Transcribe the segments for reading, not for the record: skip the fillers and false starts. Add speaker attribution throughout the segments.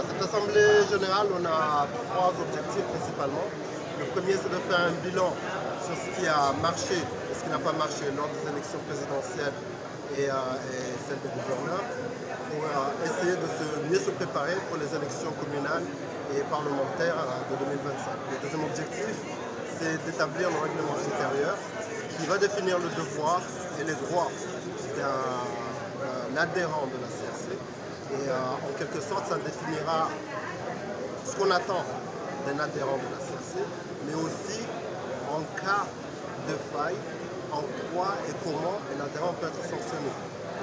Speaker 1: Cette assemblée générale, on a trois objectifs principalement. Le premier, c'est de faire un bilan sur ce qui a marché et ce qui n'a pas marché lors des élections présidentielles et celles des gouverneurs, pour essayer de mieux se préparer pour les élections communales et parlementaires de 2025. Le deuxième objectif, c'est d'établir le règlement intérieur qui va définir le devoir et les droits d'un adhérent de la CRC. Et en quelque sorte, ça définira ce qu'on attend d'un adhérent de la CRC, mais aussi en cas de faille, en quoi et comment un adhérent peut être sanctionné.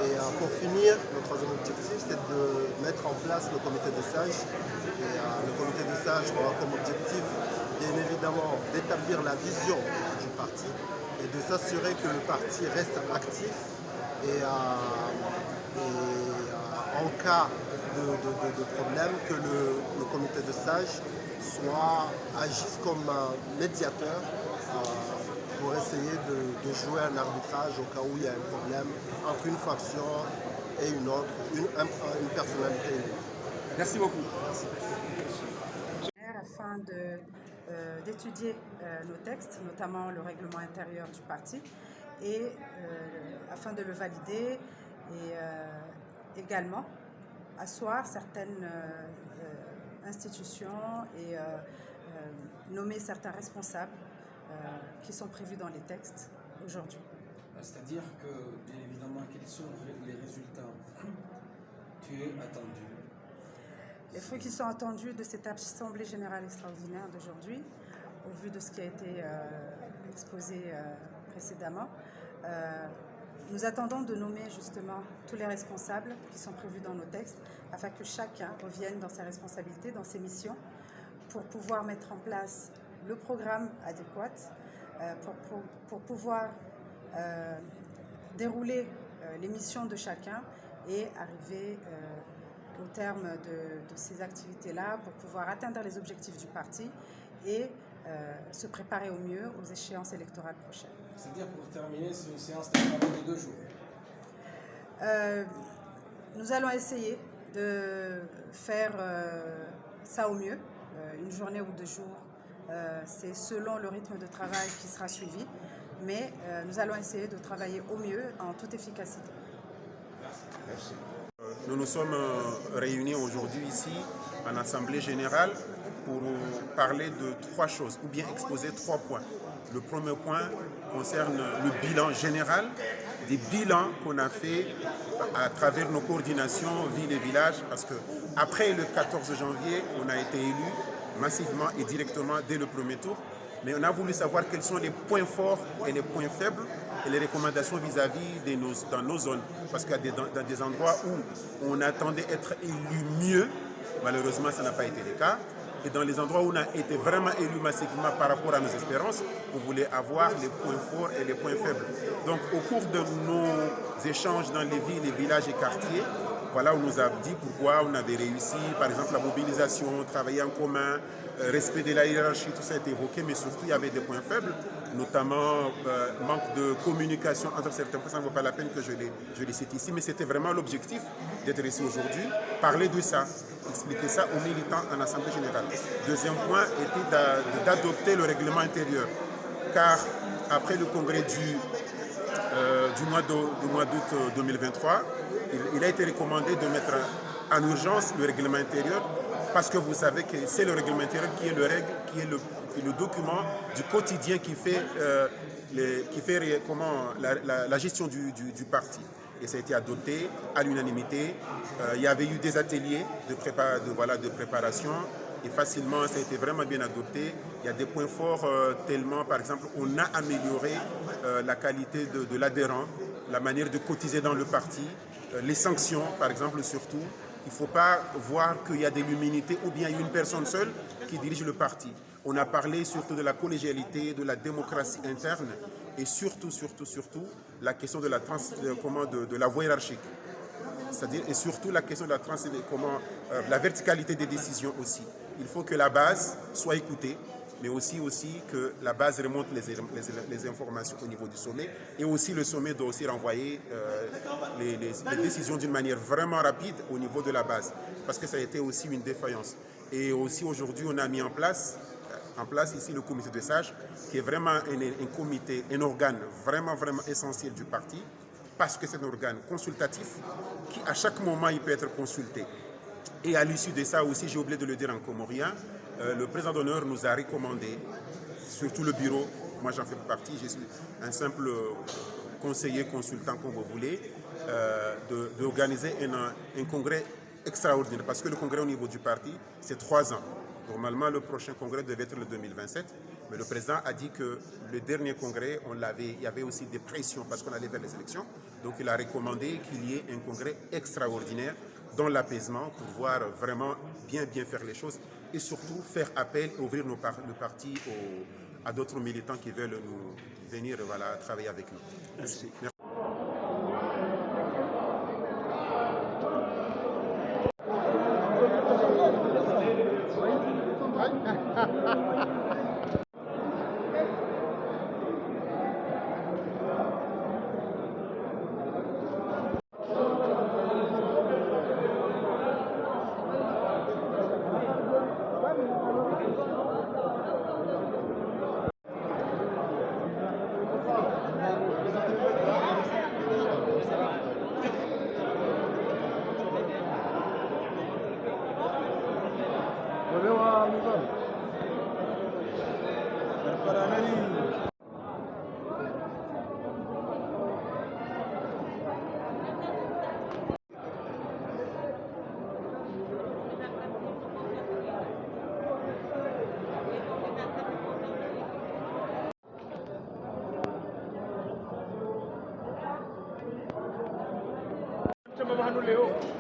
Speaker 1: Et pour finir, le troisième objectif, c'est de mettre en place le comité des sages. Et le comité des sages aura comme objectif, bien évidemment, d'établir la vision du parti et de s'assurer que le parti reste actif et en cas de problème, que le comité de sages agisse comme un médiateur pour essayer de jouer un arbitrage au cas où il y a un problème entre une faction et une autre, une personnalité et une autre.
Speaker 2: Merci beaucoup.
Speaker 1: Merci.
Speaker 3: Afin d'étudier nos textes, notamment le règlement intérieur du parti, et afin de le valider et également asseoir certaines institutions et nommer certains responsables qui sont prévus dans les textes aujourd'hui.
Speaker 2: C'est-à-dire que, bien évidemment, quels sont les résultats qui sont attendus?
Speaker 3: Les fruits qui sont attendus de cette Assemblée générale extraordinaire d'aujourd'hui, au vu de ce qui a été exposé précédemment, nous attendons de nommer justement tous les responsables qui sont prévus dans nos textes afin que chacun revienne dans ses responsabilités, dans ses missions, pour pouvoir mettre en place le programme adéquat, pour pouvoir dérouler les missions de chacun et arriver au terme de ces activités-là pour pouvoir atteindre les objectifs du parti et se préparer au mieux aux échéances électorales prochaines.
Speaker 2: C'est-à-dire, pour terminer, c'est une séance de travail de 2 jours.
Speaker 3: Nous allons essayer de faire ça au mieux. Une journée ou 2 jours, c'est selon le rythme de travail qui sera suivi, mais nous allons essayer de travailler au mieux en toute efficacité.
Speaker 2: Merci.
Speaker 4: Nous nous sommes réunis aujourd'hui ici en Assemblée générale pour parler de 3 choses, ou bien exposer 3 points. Le premier point concerne le bilan général, des bilans qu'on a fait à travers nos coordinations villes et villages, parce qu'après le 14 janvier, on a été élus massivement et directement dès le premier tour, mais on a voulu savoir quels sont les points forts et les points faibles et les recommandations vis-à-vis dans nos zones. Parce qu'il y a dans des endroits où on attendait être élu mieux, malheureusement ça n'a pas été le cas. Et dans les endroits où on a été vraiment élu massivement par rapport à nos espérances, on voulait avoir les points forts et les points faibles. Donc au cours de nos échanges dans les villes, les villages et quartiers, voilà, on nous a dit pourquoi on avait réussi, par exemple la mobilisation, travailler en commun, respect de la hiérarchie, tout ça a été évoqué, mais surtout il y avait des points faibles, notamment manque de communication entre certains points. Ça ne vaut pas la peine que je les cite ici, mais c'était vraiment l'objectif d'être ici aujourd'hui, parler de ça, expliquer ça aux militants en Assemblée générale. Deuxième point était d'adopter le règlement intérieur, car après le congrès du mois d'août 2023, il a été recommandé de mettre en urgence le règlement intérieur, parce que vous savez que c'est le règlement intérieur qui est le document du quotidien qui fait la gestion du parti. Et ça a été adopté à l'unanimité. Il y avait eu des ateliers de préparation et facilement ça a été vraiment bien adopté. Il y a des points forts tellement, par exemple, on a amélioré la qualité de l'adhérent, la manière de cotiser dans le parti, les sanctions, par exemple, surtout. Il ne faut pas voir qu'il y a de l'immunité ou bien une personne seule qui dirige le parti. On a parlé surtout de la collégialité, de la démocratie interne et surtout, la question de la voie hiérarchique. C'est-à-dire, et surtout la question de la verticalité des décisions aussi. Il faut que la base soit écoutée mais aussi que la base remonte les informations au niveau du sommet, et aussi le sommet doit aussi renvoyer les décisions d'une manière vraiment rapide au niveau de la base, parce que ça a été aussi une défaillance. Et aussi aujourd'hui, on a mis en place ici le comité de sages, qui est vraiment un comité, un organe vraiment essentiel du parti, parce que c'est un organe consultatif qui à chaque moment il peut être consulté. Et à l'issue de ça aussi, j'ai oublié de le dire en comorien, le président d'honneur nous a recommandé, surtout le bureau, moi j'en fais partie, je suis un simple conseiller, consultant comme vous voulez, d'organiser un congrès extraordinaire, parce que le congrès au niveau du parti, c'est 3 ans. Normalement, le prochain congrès devait être le 2027, mais le président a dit que le dernier congrès, il y avait aussi des pressions parce qu'on allait vers les élections. Donc il a recommandé qu'il y ait un congrès extraordinaire dans l'apaisement pour voir vraiment bien faire les choses et surtout faire appel et ouvrir le parti à d'autres militants qui veulent venir travailler avec nous. Merci.
Speaker 5: Leo